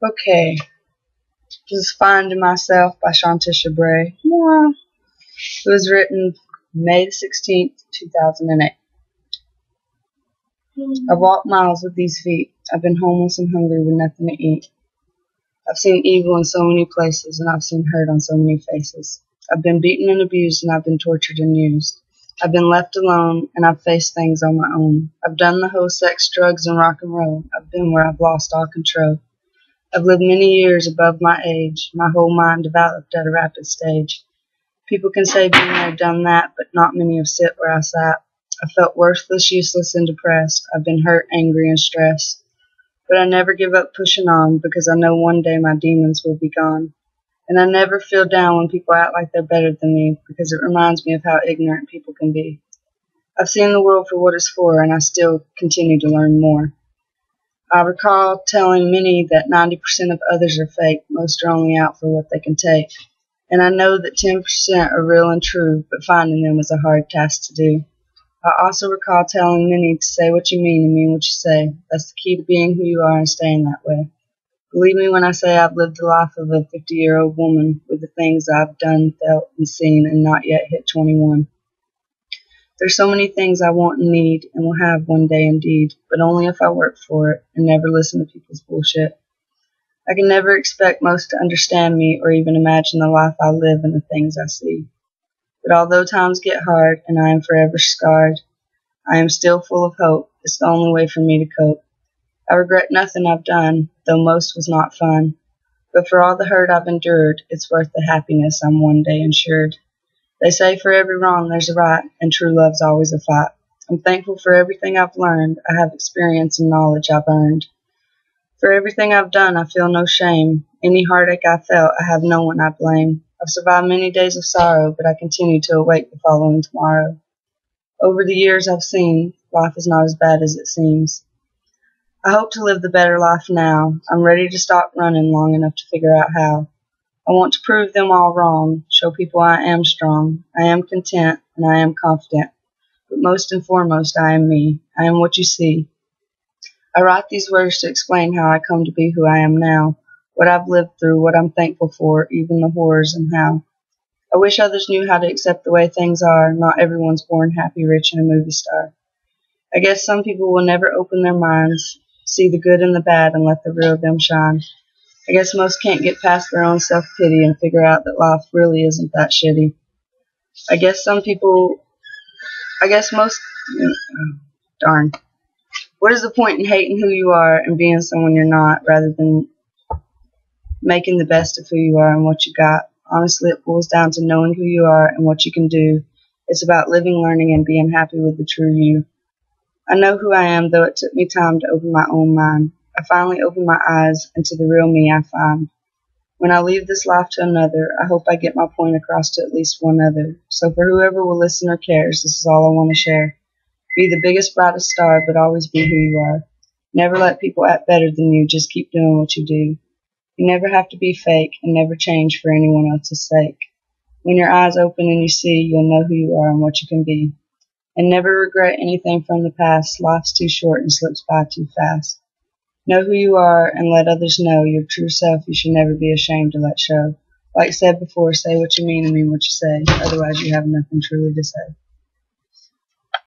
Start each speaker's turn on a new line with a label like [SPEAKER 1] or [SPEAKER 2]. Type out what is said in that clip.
[SPEAKER 1] Okay, this is Finding Myself by shawntisha Bray. Mwah. It was written May the 16th, 2008. I've walked miles with these feet. I've been homeless and hungry with nothing to eat. I've seen evil in so many places, and I've seen hurt on so many faces. I've been beaten and abused, and I've been tortured and used. I've been left alone, and I've faced things on my own. I've done the whole sex, drugs, and rock and roll. I've been where I've lost all control. I've lived many years above my age. My whole mind developed at a rapid stage. People can say been there, done that, but not many have sit where I sat. I felt worthless, useless, and depressed. I've been hurt, angry, and stressed. But I never give up pushing on because I know one day my demons will be gone. And I never feel down when people act like they're better than me because it reminds me of how ignorant people can be. I've seen the world for what it's for, and I still continue to learn more. I recall telling many that 90% of others are fake. Most are only out for what they can take. And I know that 10% are real and true, but finding them is a hard task to do. I also recall telling many to say what you mean and mean what you say. That's the key to being who you are and staying that way. Believe me when I say I've lived the life of a 50-year-old woman with the things I've done, felt, and seen and not yet hit 21. There's so many things I want and need and will have one day indeed, but only if I work for it and never listen to people's bullshit. I can never expect most to understand me or even imagine the life I live and the things I see. But although times get hard and I am forever scarred, I am still full of hope. It's the only way for me to cope. I regret nothing I've done, though most was not fun. But for all the hurt I've endured, it's worth the happiness I'm one day ensured. They say for every wrong there's a right, and true love's always a fight. I'm thankful for everything I've learned. I have experience and knowledge I've earned. For everything I've done, I feel no shame. Any heartache I felt, I have no one I blame. I've survived many days of sorrow, but I continue to await the following tomorrow. Over the years I've seen, life is not as bad as it seems. I hope to live the better life now. I'm ready to stop running long enough to figure out how. I want to prove them all wrong, show people I am strong, I am content, and I am confident. But most and foremost, I am me. I am what you see. I write these words to explain how I come to be who I am now, what I've lived through, what I'm thankful for, even the horrors and how. I wish others knew how to accept the way things are. Not everyone's born happy, rich, and a movie star. I guess some people will never open their minds, see the good and the bad, and let the real them shine. I guess most can't get past their own self-pity and figure out that life really isn't that shitty. I guess most, darn. What is the point in hating who you are and being someone you're not, rather than making the best of who you are and what you got? Honestly, it boils down to knowing who you are and what you can do. It's about living, learning, and being happy with the true you. I know who I am, though it took me time to open my own mind. I finally opened my eyes into the real me I find. When I leave this life to another, I hope I get my point across to at least one other. So for whoever will listen or cares, this is all I want to share. Be the biggest, brightest star, but always be who you are. Never let people act better than you. Just keep doing what you do. You never have to be fake and never change for anyone else's sake. When your eyes open and you see, you'll know who you are and what you can be. And never regret anything from the past. Life's too short and slips by too fast. Know who you are and let others know your true self. You should never be ashamed to let show. Like said before, say what you mean and mean what you say. Otherwise, you have nothing truly to say.